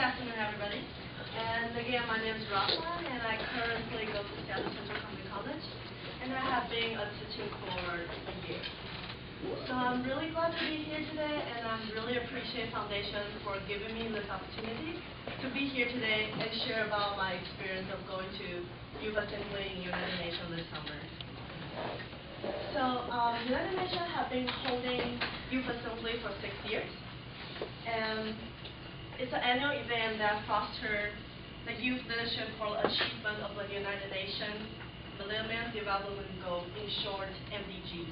afternoon, everybody. And again, my name is Rafa, and I currently go to Seattle Central Community College, and I have been a teaching for a year. So I'm really glad to be here today, and I really appreciate Foundation for giving me this opportunity to be here today and share about my experience of going to Youth Assembly in United Nations this summer. So United Nations have been holding Youth Assembly for 6 years, and it's an annual event that fosters the youth leadership for achievement of the United Nations Millennium Development Goals, in short, MDGs.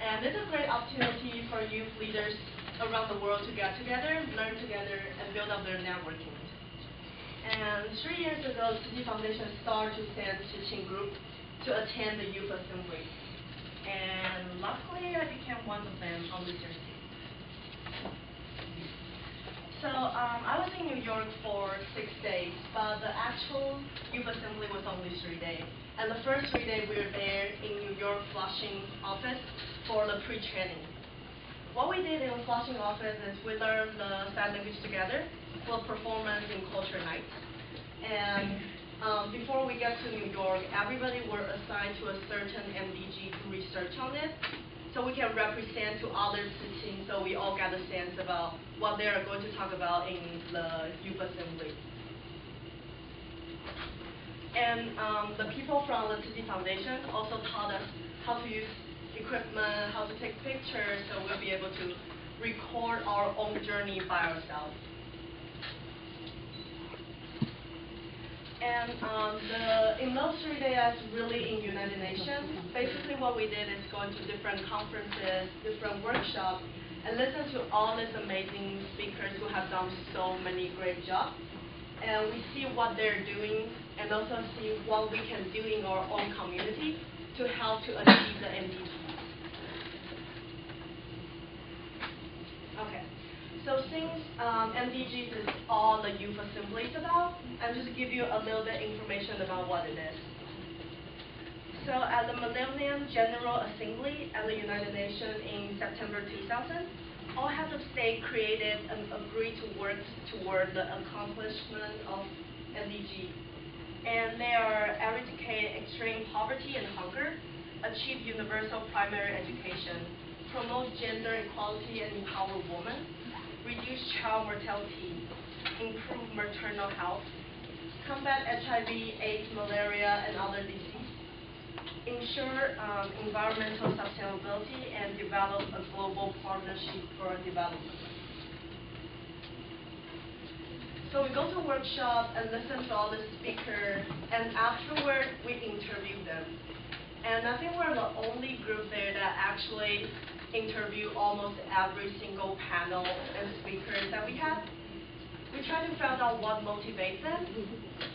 And it's a great opportunity for youth leaders around the world to get together, learn together, and build up their networking. And 3 years ago, City Foundation started to send teaching group to attend the Youth Assembly. And luckily, I became one of them on this year's team. So I was in New York for 6 days, but the actual Youth Assembly was only 3 days. And the first 3 days we were there in New York Flushing office for the pre-training. What we did in the Flushing office is we learned the sign language together for performance in culture night. And before we get to New York, everybody were assigned to a certain MDG to research on it, so we can represent to other teaching, so we all get a sense about what they are going to talk about in the Youth Assembly. And the people from the City Foundation also taught us how to use equipment, how to take pictures, so we'll be able to record our own journey by ourselves. And in those 3 days, really in United Nations, basically what we did is going to different conferences, different workshops, and listen to all these amazing speakers who have done so many great jobs. And we see what they're doing, and also see what we can do in our own community to help to achieve the MDGs. Okay. So since MDGs is all the Youth Assembly is about, I'll just give you a little bit information about what it is. So at the Millennium General Assembly at the United Nations in September 2000, all heads of state created and agreed to work toward the accomplishment of MDG. And they are eradicate extreme poverty and hunger, achieve universal primary education, promote gender equality and empower women, reduce child mortality, improve maternal health, combat HIV, AIDS, malaria, and other diseases, ensure environmental sustainability, and develop a global partnership for development. So we go to workshop and listen to all the speakers, and afterward we interview them. And I think we're the only group there that actually interview almost every single panel and speakers that we have. We try to find out what motivates them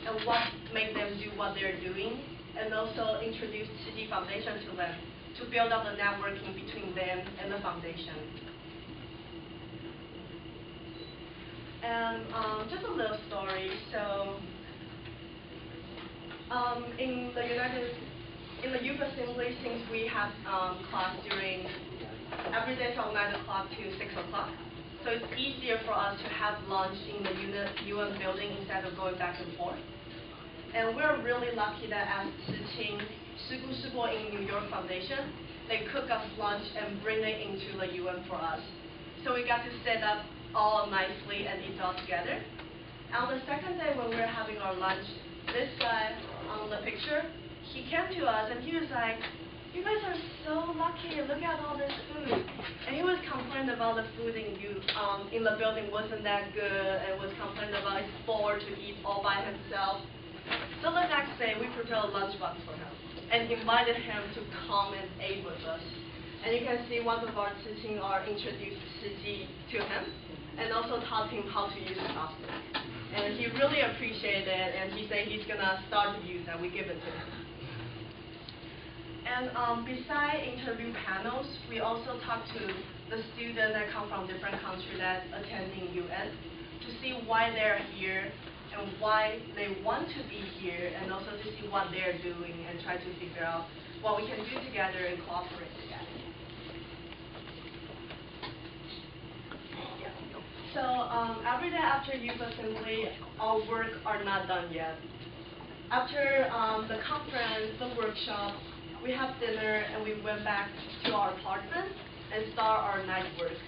and what makes them do what they're doing, and also introduce City Foundation to them to build up the networking between them and the foundation. And just a little story. So in the Youth Assembly, since we have class during every day from 9 o'clock to 6 o'clock. So it's easier for us to have lunch in the UN building instead of going back and forth. And we're really lucky that as teaching in New York Foundation, they cook us lunch and bring it into the UN for us. So we got to set up all nicely and eat all together. And on the second day when we were having our lunch, this guy on the picture, he came to us and he was like, "You guys are so lucky, look at all this food." And he was complaining about the food in the building wasn't that good, and was complaining about his bored to eat all by himself. So the next day, we prepared a lunchbox for him, and invited him to come and eat with us. And you can see one of our teaching are introduced City to him, and also taught him how to use chopstick. And he really appreciated it, and he said he's gonna start to use it, we give it to him. And besides interview panels, we also talk to the students that come from different countries that attending UN to see why they're here and why they want to be here, and also to see what they're doing and try to figure out what we can do together and cooperate together. Yeah. So every day after youth assembly, our work are not done yet. After the conference, the workshop, we have dinner and we went back to our apartment and start our night work.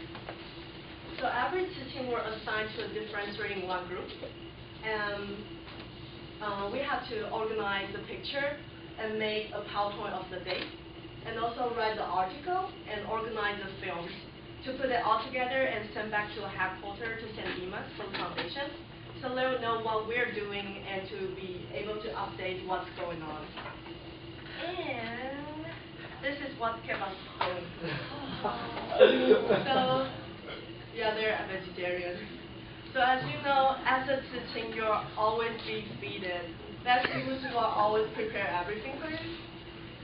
So every team were assigned to a different 3-in-1 group, and we had to organize the picture and make a PowerPoint of the day, and also write the article and organize the films to put it all together and send back to a headquarters to send emails from the foundation, so they will know what we're doing and to be able to update what's going on. And this is what kept us going. So, yeah, they're a vegetarian. So as you know, as a teaching, you'll always be feeded. That's because you are always prepare everything for you.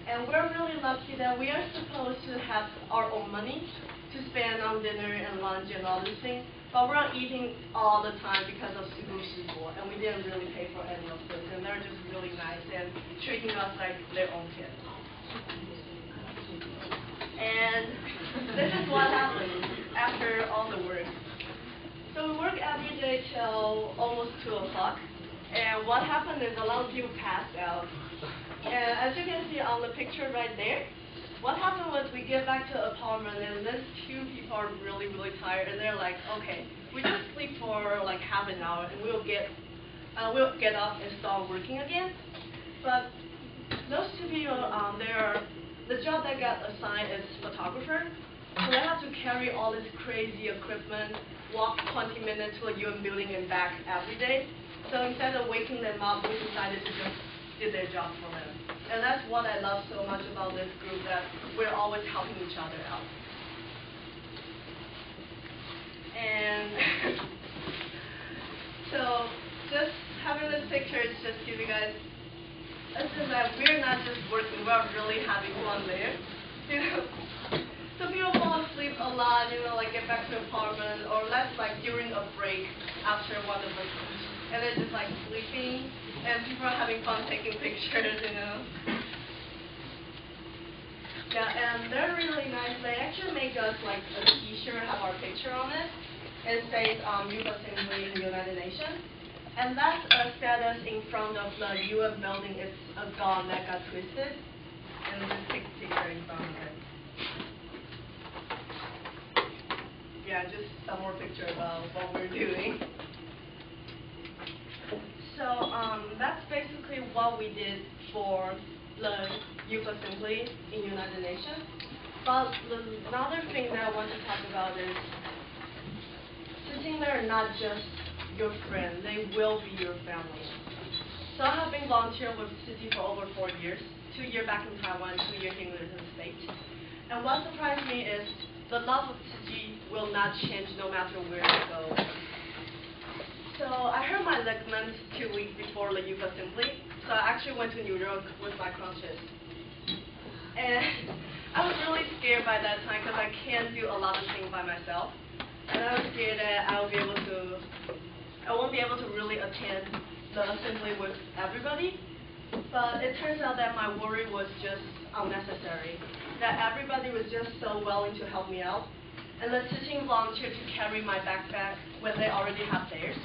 And we're really lucky that we are supposed to have our own money to spend on dinner and lunch and all these things, but we're not eating all the time because of Sugu, and we didn't really pay for any of this, and they're just really nice and treating us like their own kids. And this is what happens after all the work. So we work every day till almost 2 o'clock, and what happened is a lot of people passed out. And as you can see on the picture right there, what happened was we get back to the apartment and these 2 people are really, really tired, and they're like, okay, we just sleep for like half an hour and we'll get up and start working again. But those 2 people, the job they got assigned is photographer, so they have to carry all this crazy equipment, walk 20 minutes to a UN building and back every day. So instead of waking them up, we decided to just do their job for them. And that's what I love so much about this group, that we're always helping each other out. And so just having this picture is just give you guys a sense that we're not just working, we're really having fun there. You know, some people fall asleep a lot, you know, like get back to the apartment, or that's like during a break after one of us each, and they're just like sleeping, and people are having fun taking pictures, you know. Yeah, and they're really nice. They actually make us like a t-shirt, have our picture on it. It says Youth Assembly in the United Nations. And that's a status in front of the UN building. It's a gun that got twisted. And this picture in front of it. Yeah, just some more picture about what we're doing. So that's basically what we did for the Youth Assembly in United Nations. But another thing that I want to talk about is sitting there are not just your friend, they will be your family. So I have been volunteering with City for over 4 years, 2 years back in Taiwan, 2 years here in the States. And what surprised me is the love of City will not change no matter where you go. So I hurt my ligament 2 weeks before the Youth Assembly, so I actually went to New York with my crutches. And I was really scared by that time because I can't do a lot of things by myself. And I was scared that I won't be able to really attend the assembly with everybody. But it turns out that my worry was just unnecessary, that everybody was just so willing to help me out. And the teaching volunteered to carry my backpack when they already have theirs.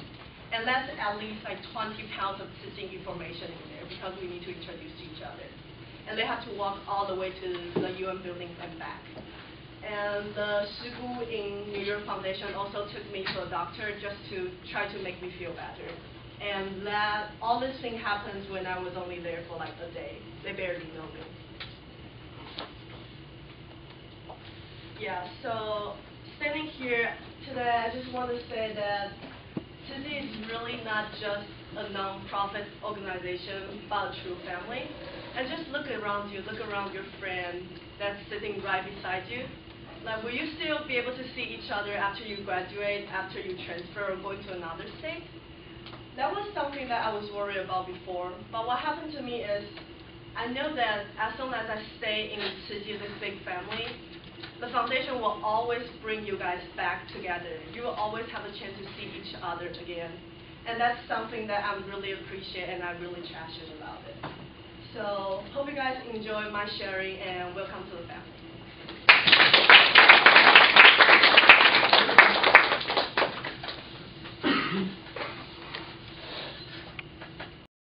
And that's at least like 20 pounds of teaching information in there because we need to introduce to each other. And they have to walk all the way to the UN building and back. And the Shigu in New York Foundation also took me to a doctor just to try to make me feel better. And that all this thing happens when I was only there for like a day. They barely know me. Yeah, so standing here today, I just want to say that City is really not just a non-profit organization, but a true family. And just look around you, look around your friend that's sitting right beside you. Like, will you still be able to see each other after you graduate, after you transfer or go to another state? That was something that I was worried about before. But what happened to me is, I know that as long as I stay in City, this big family, the foundation will always bring you guys back together. You will always have a chance to see each other again. And that's something that I really appreciate and I really cherish about it. So, hope you guys enjoy my sharing and welcome to the family.